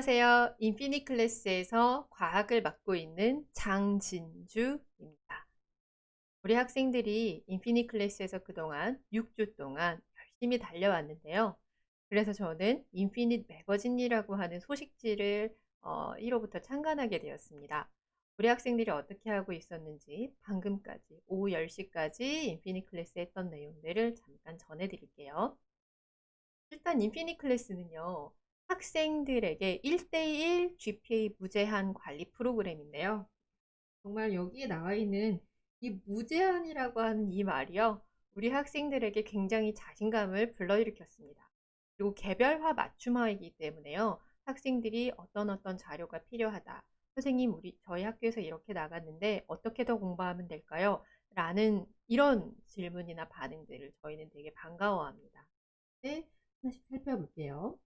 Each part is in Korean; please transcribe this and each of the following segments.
안녕하세요. 인피니 클래스에서 과학을 맡고 있는 장진주입니다. 우리 학생들이 인피니 클래스에서 그동안 6주 동안 열심히 달려왔는데요. 그래서 저는 인피닛 매거진이라고 하는 소식지를 1호부터 참관하게 되었습니다. 우리 학생들이 어떻게 하고 있었는지 방금까지 오후 10시까지 인피니 클래스 했던 내용들을 잠깐 전해드릴게요. 일단 인피니 클래스는요, 학생들에게 1대1 GPA 무제한 관리 프로그램인데요. 정말 여기에 나와 있는 이 무제한이라고 하는 이 말이요, 우리 학생들에게 굉장히 자신감을 불러일으켰습니다. 그리고 개별화 맞춤화이기 때문에요, 학생들이 어떤 자료가 필요하다. 선생님, 저희 학교에서 이렇게 나갔는데 어떻게 더 공부하면 될까요? 라는 이런 질문이나 반응들을 저희는 되게 반가워합니다. 네, 하나씩 살펴볼게요.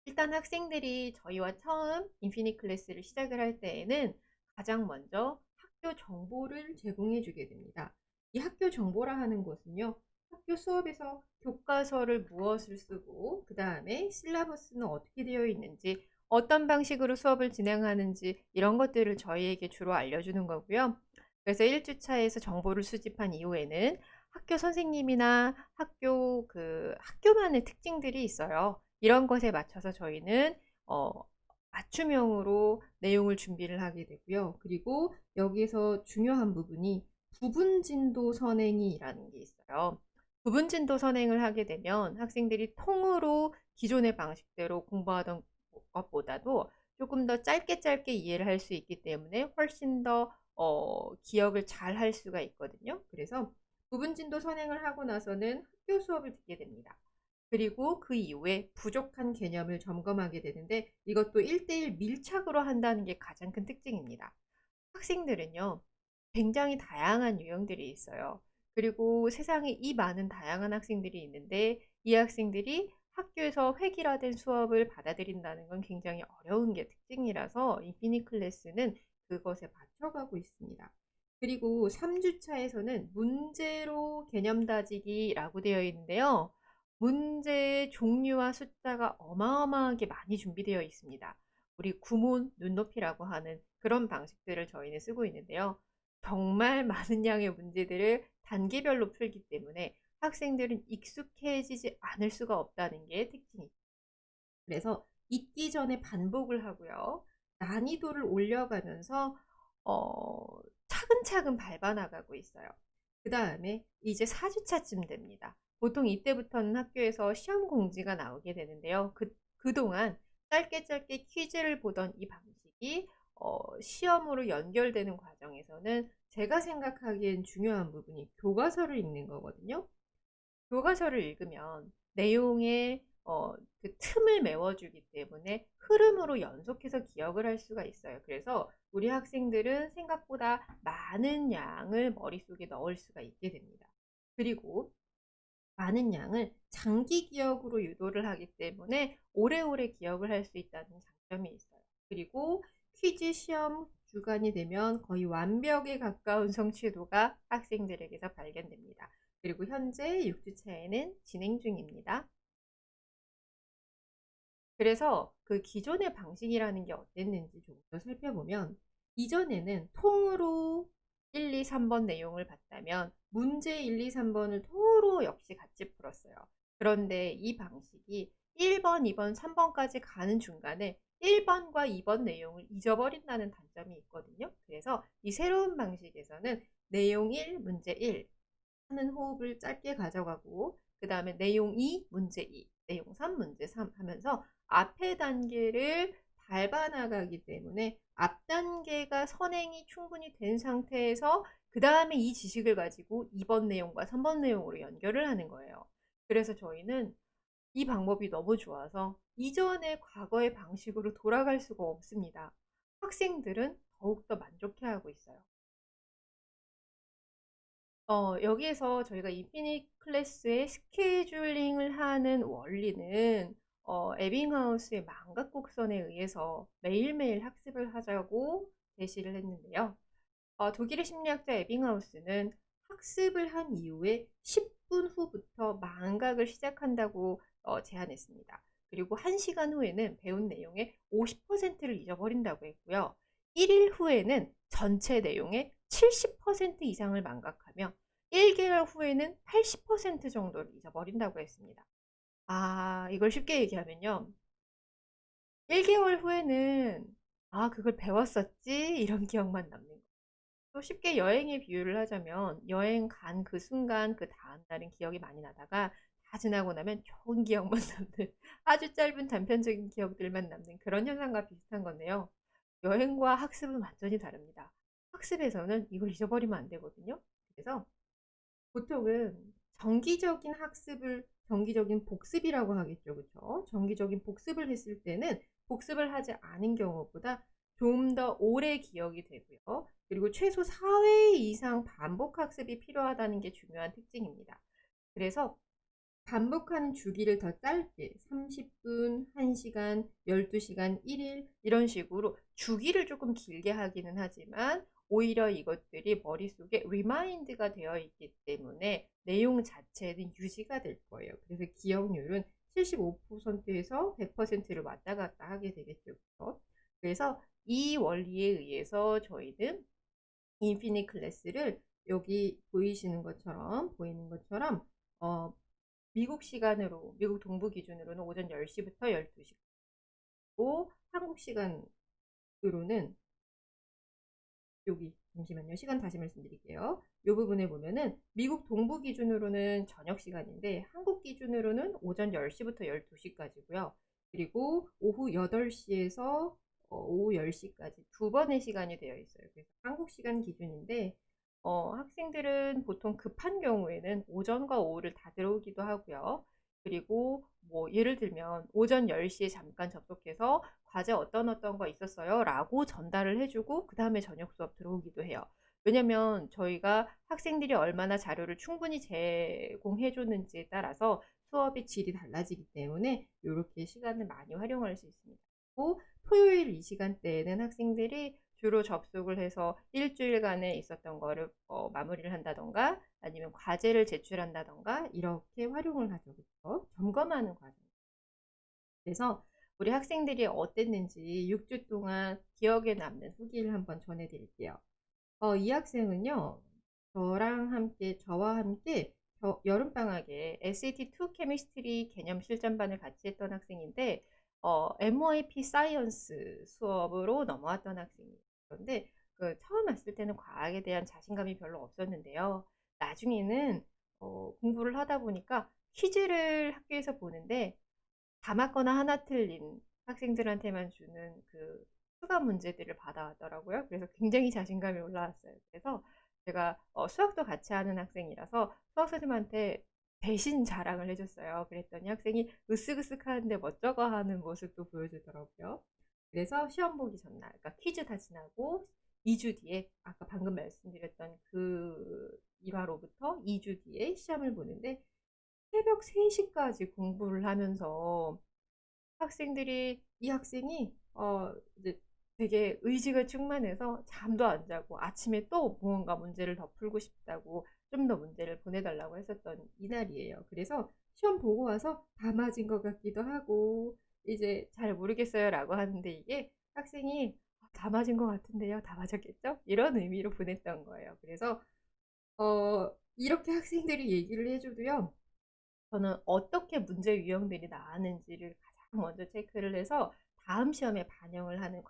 일단 학생들이 저희와 처음 인피니 클래스를 시작을 할 때에는 가장 먼저 학교 정보를 제공해 주게 됩니다. 이 학교 정보라 하는 것은요, 학교 수업에서 교과서를 무엇을 쓰고, 그 다음에 실라버스는 어떻게 되어 있는지, 어떤 방식으로 수업을 진행하는지, 이런 것들을 저희에게 주로 알려주는 거고요. 그래서 1주차에서 정보를 수집한 이후에는 학교 선생님이나 학교만의 특징들이 있어요. 이런 것에 맞춰서 저희는 어, 맞춤형으로 내용을 준비를 하게 되고요. 그리고 여기에서 중요한 부분이 부분진도 선행이라는 게 있어요. 부분진도 선행을 하게 되면 학생들이 통으로 기존의 방식대로 공부하던 것보다도 조금 더 짧게 이해를 할 수 있기 때문에 훨씬 더 기억을 잘 할 수가 있거든요. 그래서 부분진도 선행을 하고 나서는 학교 수업을 듣게 됩니다. 그리고 그 이후에 부족한 개념을 점검하게 되는데 이것도 1대1 밀착으로 한다는 게 가장 큰 특징입니다. 학생들은요, 굉장히 다양한 유형들이 있어요. 그리고 세상에 이 많은 다양한 학생들이 있는데 이 학생들이 학교에서 획일화된 수업을 받아들인다는 건 굉장히 어려운 게 특징이라서 인피니 클래스는 그것에 맞춰가고 있습니다. 그리고 3주차에서는 문제로 개념 다지기라고 되어 있는데요. 문제의 종류와 숫자가 어마어마하게 많이 준비되어 있습니다. 우리 구문 눈높이라고 하는 그런 방식들을 저희는 쓰고 있는데요. 정말 많은 양의 문제들을 단계별로 풀기 때문에 학생들은 익숙해지지 않을 수가 없다는 게 특징이죠. 그래서 잊기 전에 반복을 하고요. 난이도를 올려가면서 차근차근 밟아나가고 있어요. 그 다음에 이제 4주차쯤 됩니다. 보통 이때부터는 학교에서 시험 공지가 나오게 되는데요. 그동안 짧게 퀴즈를 보던 이 방식이 시험으로 연결되는 과정에서는 제가 생각하기엔 중요한 부분이 교과서를 읽는 거거든요. 교과서를 읽으면 내용의 그 틈을 메워주기 때문에 흐름으로 연속해서 기억을 할 수가 있어요. 그래서 우리 학생들은 생각보다 많은 양을 머릿속에 넣을 수가 있게 됩니다. 그리고 많은 양을 장기 기억으로 유도를 하기 때문에 오래오래 기억을 할 수 있다는 장점이 있어요. 그리고 퀴즈 시험 주간이 되면 거의 완벽에 가까운 성취도가 학생들에게서 발견됩니다. 그리고 현재 6주차에는 진행 중입니다. 그래서 그 기존의 방식이라는 게 어땠는지 좀 더 살펴보면 이전에는 통으로 1, 2, 3번 내용을 봤다면 문제 1, 2, 3번을 통으로 역시 같이 풀었어요. 그런데 이 방식이 1번, 2번, 3번까지 가는 중간에 1번과 2번 내용을 잊어버린다는 단점이 있거든요. 그래서 이 새로운 방식에서는 내용 1, 문제 1 하는 호흡을 짧게 가져가고 그 다음에 내용 2, 문제 2, 내용 3, 문제 3 하면서 앞의 단계를 밟아 나가기 때문에 앞 단계가 선행이 충분히 된 상태에서 그 다음에 이 지식을 가지고 2번 내용과 3번 내용으로 연결을 하는 거예요. 그래서 저희는 이 방법이 너무 좋아서 이전의 과거의 방식으로 돌아갈 수가 없습니다. 학생들은 더욱더 만족해하고 있어요. 여기에서 저희가 인피니 클래스의 스케줄링을 하는 원리는 에빙하우스의 망각곡선에 의해서 매일매일 학습을 하자고 제시를 했는데요. 독일의 심리학자 에빙하우스는 학습을 한 이후에 10분 후부터 망각을 시작한다고 제안했습니다. 그리고 1시간 후에는 배운 내용의 50%를 잊어버린다고 했고요. 1일 후에는 전체 내용의 70% 이상을 망각하며 1개월 후에는 80% 정도를 잊어버린다고 했습니다. 이걸 쉽게 얘기하면요. 1개월 후에는 그걸 배웠었지? 이런 기억만 남는 거예요. 또 쉽게 여행의 비유를 하자면 여행 간 그 순간 그 다음 날은 기억이 많이 나다가 다 지나고 나면 좋은 기억만 남는 아주 짧은 단편적인 기억들만 남는 그런 현상과 비슷한 건데요. 여행과 학습은 완전히 다릅니다. 학습에서는 이걸 잊어버리면 안 되거든요. 그래서 보통은 정기적인 복습이라고 하겠죠. 그쵸? 정기적인 복습을 했을 때는 복습을 하지 않은 경우보다 좀 더 오래 기억이 되고요. 그리고 최소 4회 이상 반복 학습이 필요하다는 게 중요한 특징입니다. 그래서 반복하는 주기를 더 짧게 30분, 1시간, 12시간, 1일 이런 식으로 주기를 조금 길게 하기는 하지만 오히려 이것들이 머릿속에 리마인드가 되어 있기 때문에 내용 자체는 유지가 될 거예요. 그래서 기억률은 75%에서 100%를 왔다 갔다 하게 되겠죠. 그래서 이 원리에 의해서 저희는 인피니 클래스를 여기 보이는 것처럼 미국 동부 기준으로는 오전 10시부터 12시고 한국 시간으로는 여기 잠시만요. 시간 다시 말씀드릴게요. 이 부분에 보면은 미국 동부 기준으로는 저녁 시간인데 한국 기준으로는 오전 10시부터 12시까지고요. 그리고 오후 8시에서 오후 10시까지 두 번의 시간이 되어 있어요. 그래서 한국 시간 기준인데 학생들은 보통 급한 경우에는 오전과 오후를 다 들어오기도 하고요. 그리고 뭐 예를 들면 오전 10시에 잠깐 접속해서 과제 어떤 거 있었어요? 라고 전달을 해주고 그 다음에 저녁 수업 들어오기도 해요. 왜냐면 저희가 학생들이 얼마나 자료를 충분히 제공해 줬는지에 따라서 수업의 질이 달라지기 때문에 이렇게 시간을 많이 활용할 수 있습니다. 그리고 토요일 이 시간대에는 학생들이 주로 접속을 해서 일주일간에 있었던 거를 마무리를 한다던가 아니면 과제를 제출한다던가 이렇게 활용을 하죠. 그렇죠? 점검하는 과정. 그래서 우리 학생들이 어땠는지 6주 동안 기억에 남는 후기를 한번 전해드릴게요. 이 학생은요, 저와 함께 여름방학에 SAT2 케미스트리 개념 실전반을 같이 했던 학생인데, MYP 사이언스 수업으로 넘어왔던 학생이에요. 그런데 처음 왔을 때는 과학에 대한 자신감이 별로 없었는데요. 나중에는 공부를 하다 보니까 퀴즈를 학교에서 보는데 다 맞거나 하나 틀린 학생들한테만 주는 그 추가 문제들을 받아왔더라고요. 그래서 굉장히 자신감이 올라왔어요. 그래서 제가 수학도 같이 하는 학생이라서 수학 선생님한테 대신 자랑을 해줬어요. 그랬더니 학생이 으쓱으쓱 하는데 멋쩍어 하는 모습도 보여주더라고요. 그래서 시험 보기 전날, 그러니까 퀴즈 다 지나고 2주 뒤에 아까 방금 말씀드렸던 그 일화로부터 2주 뒤에 시험을 보는데 새벽 3시까지 공부를 하면서 이 학생이 이제 되게 의지가 충만해서 잠도 안 자고 아침에 또 무언가 문제를 더 풀고 싶다고 좀 더 문제를 보내달라고 했었던 이날이에요. 그래서 시험 보고 와서 다 맞은 것 같기도 하고 이제 잘 모르겠어요 라고 하는데 이게 학생이 다 맞은 것 같은데요. 다 맞았겠죠? 이런 의미로 보냈던 거예요. 그래서 이렇게 학생들이 얘기를 해줘도요. 저는 어떻게 문제 유형들이 나왔는지를 가장 먼저 체크를 해서 다음 시험에 반영을 하는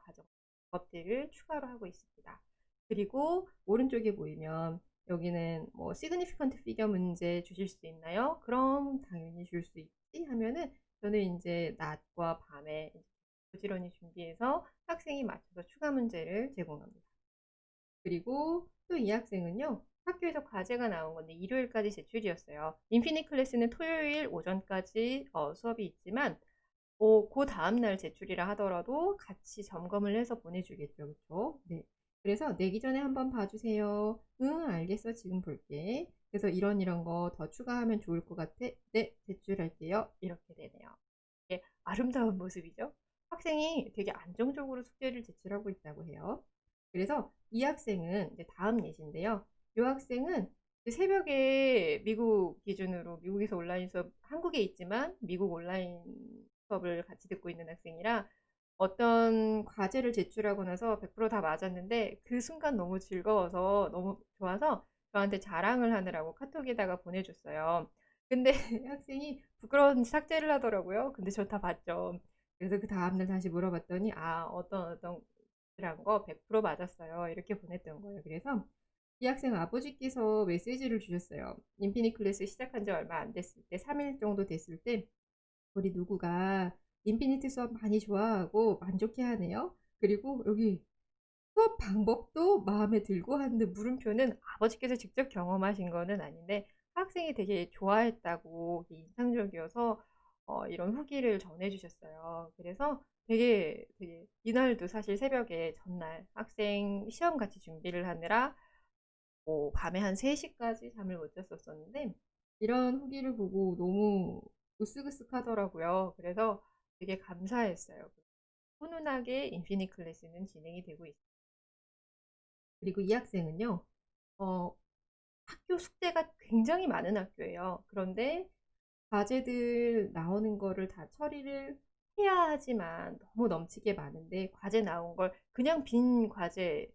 작업들을 추가로 하고 있습니다. 그리고 오른쪽에 보이면 여기는 뭐 significant figure 문제 주실 수 있나요? 그럼 당연히 줄 수 있지 하면은 저는 이제 낮과 밤에 부지런히 준비해서 학생이 맞춰서 추가 문제를 제공합니다. 그리고 또 이 학생은요. 학교에서 과제가 나온 건데 일요일까지 제출이었어요. 인피니 클래스는 토요일 오전까지 수업이 있지만 그 다음날 제출이라 하더라도 같이 점검을 해서 보내주겠죠. 그렇죠? 네. 그래서 내기 전에 한번 봐주세요. 응, 알겠어. 지금 볼게. 그래서 이런 거 더 추가하면 좋을 것 같아. 네, 제출할게요. 이렇게 되네요. 이게 아름다운 모습이죠. 학생이 되게 안정적으로 숙제를 제출하고 있다고 해요. 그래서 이 학생은 이제 다음 예시인데요. 이 학생은 새벽에 미국 기준으로 미국에서 온라인 수업 한국에 있지만 미국 온라인 수업을 같이 듣고 있는 학생이라 어떤 과제를 제출하고 나서 100%다 맞았는데 그 순간 너무 즐거워서 너무 좋아서 저한테 자랑을 하느라고 카톡에다가 보내줬어요. 근데 학생이 부끄러운지 삭제를 하더라고요. 근데 저 다 봤죠. 그래서 그 다음날 다시 물어봤더니 어떤 한 거 100% 맞았어요. 이렇게 보냈던 거예요. 그래서 이 학생 아버지께서 메시지를 주셨어요. 인피니 클래스 시작한 지 얼마 안 됐을 때, 3일 정도 됐을 때, 우리 누구가 인피니트 수업 많이 좋아하고 만족해 하네요. 그리고 여기 수업 방법도 마음에 들고 하는데 물음표는 아버지께서 직접 경험하신 거는 아닌데 학생이 되게 좋아했다고 인상적이어서 이런 후기를 전해주셨어요. 그래서 되게 이날도 사실 새벽에 전날 학생 시험 같이 준비를 하느라 뭐 밤에 한 3시까지 잠을 못 잤었었는데 이런 후기를 보고 너무 으쓱으쓱하더라고요. 그래서 되게 감사했어요. 훈훈하게 인피니 클래스는 진행이 되고 있습니다. 그리고 이 학생은요, 어, 학교 숙제가 굉장히 많은 학교예요. 그런데 과제들 나오는 거를 다 처리를 해야 하지만 너무 넘치게 많은데 과제 나온 걸 그냥 빈 과제를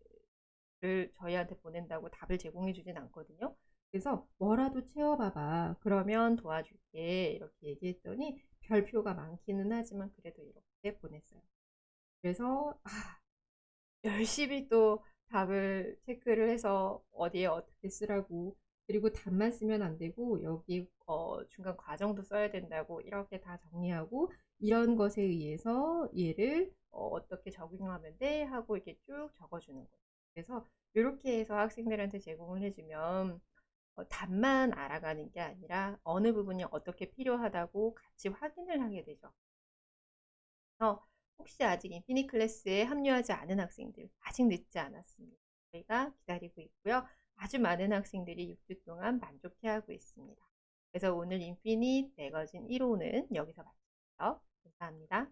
저희한테 보낸다고 답을 제공해 주진 않거든요. 그래서 뭐라도 채워봐봐. 그러면 도와줄게. 이렇게 얘기했더니 별표가 많기는 하지만 그래도 이렇게 보냈어요. 그래서 열심히 또 답을 체크를 해서 어디에 어떻게 쓰라고 그리고 답만 쓰면 안 되고 여기 중간 과정도 써야 된다고 이렇게 다 정리하고 이런 것에 의해서 얘를 떻게 적용하면 돼 하고 이렇게 쭉 적어주는 거예요. 그래서 이렇게 해서 학생들한테 제공을 해주면 답만 알아가는 게 아니라 어느 부분이 어떻게 필요하다고 같이 확인을 하게 되죠. 그래서 혹시 아직 인피니 클래스에 합류하지 않은 학생들 아직 늦지 않았습니다. 저희가 기다리고 있고요. 아주 많은 학생들이 6주 동안 만족해하고 있습니다. 그래서 오늘 인피니 매거진 1호는 여기서 마치고요. 감사합니다.